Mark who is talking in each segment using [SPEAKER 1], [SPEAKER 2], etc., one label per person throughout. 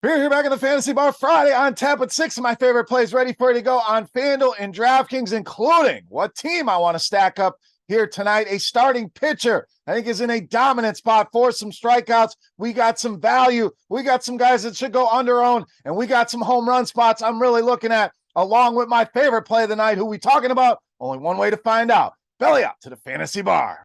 [SPEAKER 1] We're here back in the Fantasy Bar Friday on tap with 6 of my favorite plays ready for you to go on FanDuel and DraftKings, including what team I want to stack up here tonight. A starting pitcher I think is in a dominant spot for some strikeouts. We got some value. We got some guys that should go under owned, and we got some home run spots I'm really looking at, along with my favorite play of the night. Who we talking about? Only one way to find out. Belly up to the Fantasy Bar.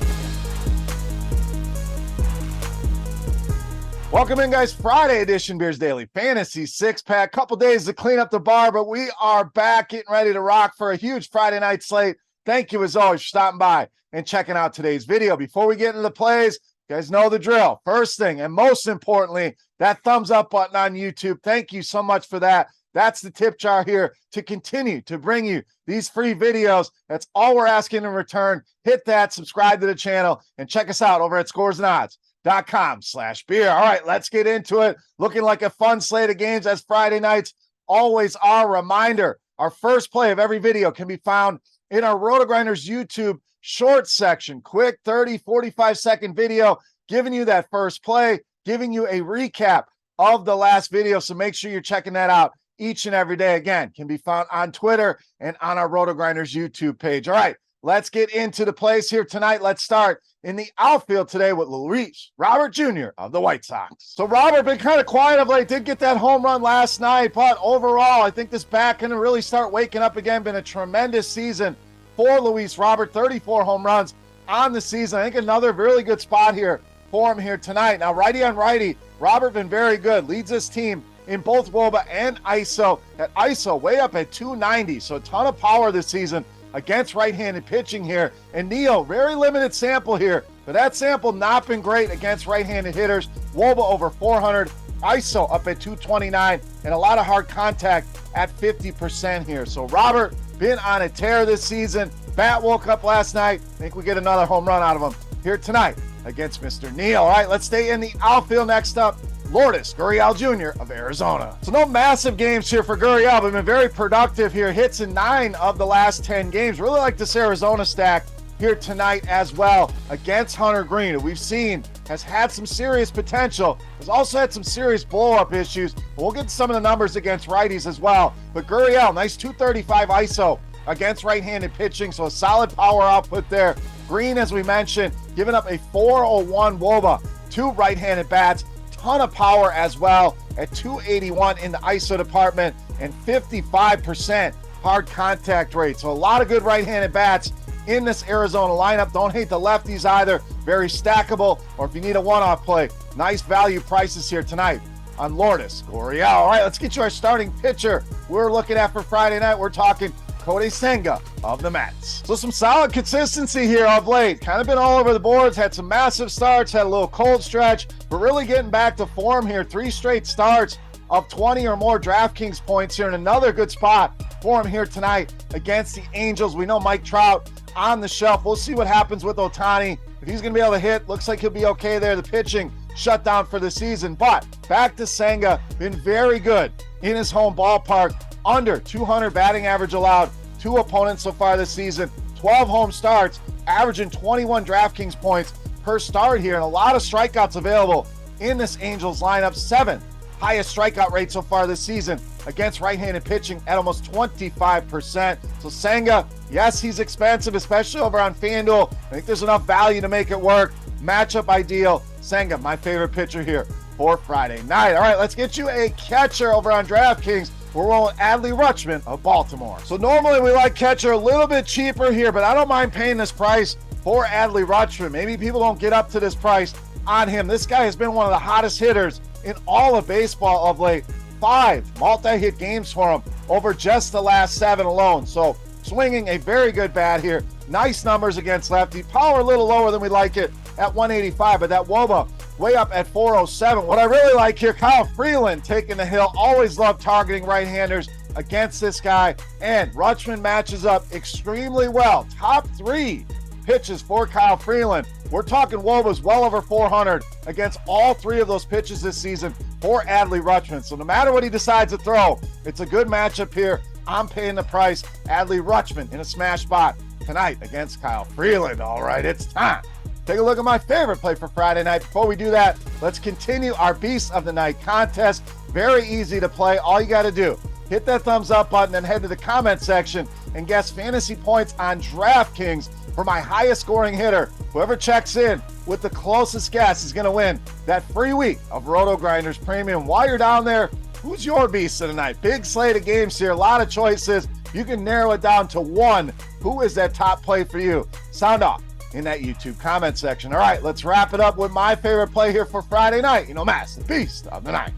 [SPEAKER 1] Welcome in, guys. Friday edition Beers Daily Fantasy Six-Pack. Couple days to clean up the bar, but we are back getting ready to rock for a huge Friday night slate. Thank you, as always, for stopping by and checking out today's video. Before we get into the plays, you guys know the drill. First thing, and most importantly, that thumbs up button on YouTube. Thank you so much for that. That's the tip jar here to continue to bring you these free videos. That's all we're asking in return. Hit that, subscribe to the channel, and check us out over at scoresandodds.com/beer. All right, let's get into it. Looking like a fun slate of games as Friday nights always are. Reminder, our first play of every video can be found in our RotoGrinders YouTube short section. Quick 30, 45-second video giving you that first play, giving you a recap of the last video. So make sure you're checking that out each and every day. Again, can be found on Twitter and on our RotoGrinders YouTube page. All right, let's get into the plays here tonight. Let's start in the outfield today with Luis Robert Jr. of the White Sox. So Robert been kind of quiet of late, did get that home run last night, but overall, I think this back can really start waking up again. Been a tremendous season for Luis Robert, 34 home runs on the season. I think another really good spot here for him here tonight. Now, righty on righty, Robert been very good. Leads this team in both WOBA and ISO. At ISO, way up at 290, so a ton of power this season against right-handed pitching here. And Neil, very limited sample here, but that sample not been great against right-handed hitters. WOBA over 400, ISO up at 229, and a lot of hard contact at 50% here. So Robert been on a tear this season. Bat woke up last night. I think we get another home run out of him here tonight against Mr. Neil. All right, let's stay in the outfield. Next up, Lourdes Gurriel Jr. of Arizona. So no massive games here for Gurriel, but been very productive here. Hits in 9 of the last 10 games. Really like this Arizona stack here tonight as well against Hunter Green, who we've seen has had some serious potential. Has also had some serious blow-up issues. We'll get some of the numbers against righties as well. But Gurriel, nice 235 ISO against right-handed pitching, so a solid power output there. Green, as we mentioned, giving up a 401 WOBA, 2 right-handed bats. Ton of power as well at 281 in the ISO department and 55% hard contact rate. So a lot of good right-handed bats in this Arizona lineup. Don't hate the lefties either. Very stackable, or if you need a one-off play, nice value prices here tonight on Lourdes Gurriel. All right, let's get you our starting pitcher we're looking at for Friday night. We're talking Cody Sanga of the Mets. So some solid consistency here of late. Kind of been all over the boards, had some massive starts, had a little cold stretch, but really getting back to form here. 3 straight starts of 20 or more DraftKings points here, and another good spot for him here tonight against the Angels. We know Mike Trout on the shelf. We'll see what happens with Ohtani. If he's going to be able to hit, looks like he'll be okay there. The pitching shut down for the season, but back to Sanga. Been very good in his home ballpark. Under 200 batting average allowed to opponents so far this season. 12 home starts, averaging 21 DraftKings points per start here, and a lot of strikeouts available in this Angels lineup. 7th highest strikeout rate so far this season against right-handed pitching at almost 25%. So Sanga, yes, he's expensive, especially over on FanDuel. I think there's enough value to make it work. Matchup ideal. Sanga, my favorite pitcher here for Friday night. All right, let's get you a catcher over on DraftKings. We're rolling Adley Rutchman of Baltimore. So normally we like catcher a little bit cheaper here, but I don't mind paying this price for Adley Rutchman. Maybe people don't get up to this price on him. This guy has been one of the hottest hitters in all of baseball of late. 5 multi-hit games for him over just the last 7 alone. So swinging a very good bat here. Nice numbers against lefty. Power a little lower than we like it at 185, but that WOBA way up at 407. What I really like here, Kyle Freeland taking the hill. Always love targeting right-handers against this guy. And Rutchman matches up extremely well. Top 3 pitches for Kyle Freeland. We're talking WOBA's well over 400 against all 3 of those pitches this season for Adley Rutchman. So no matter what he decides to throw, it's a good matchup here. I'm paying the price. Adley Rutchman in a smash spot tonight against Kyle Freeland. All right, it's time. Take a look at my favorite play for Friday night. Before we do that, let's continue our Beast of the Night contest. Very easy to play. All you got to do, hit that thumbs up button and head to the comment section and guess fantasy points on DraftKings for my highest scoring hitter. Whoever checks in with the closest guess is going to win that free week of RotoGrinders Premium. While you're down there, who's your beast of the night? Big slate of games here, a lot of choices. You can narrow it down to one. Who is that top play for you? Sound off in that YouTube comment section. All right, let's wrap it up with my favorite play here for Friday night. You know, Mass, the beast of the night.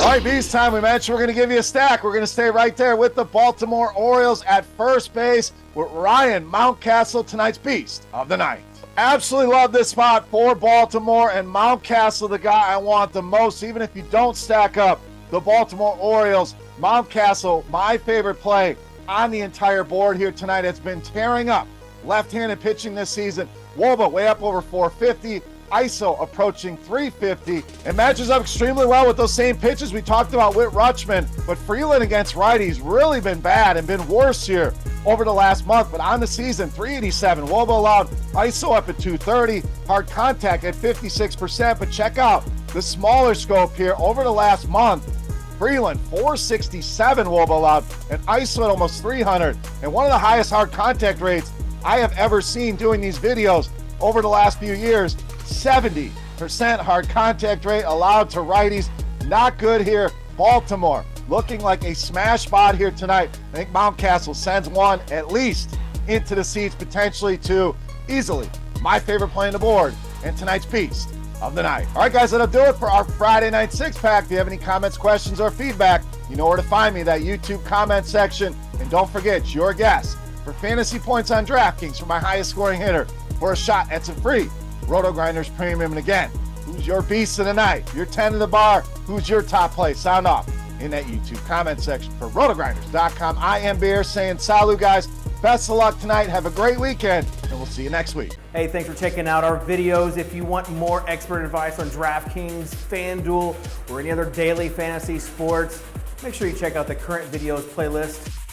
[SPEAKER 1] All right, beast time. We mentioned we're going to give you a stack. We're going to stay right there with the Baltimore Orioles at first base with Ryan Mountcastle, tonight's beast of the night. Absolutely love this spot for Baltimore, and Mountcastle, the guy I want the most. Even if you don't stack up the Baltimore Orioles, Mountcastle, my favorite play on the entire board here tonight. It's been tearing up left-handed pitching this season. Woba way up over 450. ISO approaching 350. It matches up extremely well with those same pitches we talked about with Rutchman, but Freeland against righties really been bad and been worse here over the last month. But on the season, 387. Woba allowed ISO up at 230. Hard contact at 56%. But check out the smaller scope here over the last month. Freeland, 467 Woba allowed, and ISO at almost 300. And one of the highest hard contact rates I have ever seen doing these videos over the last few years. 70% hard contact rate allowed to righties. Not good here. Baltimore looking like a smash spot here tonight. I think Mountcastle sends one at least into the seats, potentially two, easily my favorite play on the board and tonight's beast of the night. All right, guys, that'll do it for our Friday night six-pack. If you have any comments, questions, or feedback, you know where to find me, that YouTube comment section. And don't forget, your guess for fantasy points on DraftKings for my highest scoring hitter for a shot at some free RotoGrinders Premium. And again, who's your beast of the night? Your 10 in the bar. Who's your top play? Sound off in that YouTube comment section. For RotoGrinders.com, I am Beer saying salut, guys. Best of luck tonight. Have a great weekend, and we'll see you next week.
[SPEAKER 2] Hey, thanks for checking out our videos. If you want more expert advice on DraftKings, FanDuel, or any other daily fantasy sports, make sure you check out the current videos playlist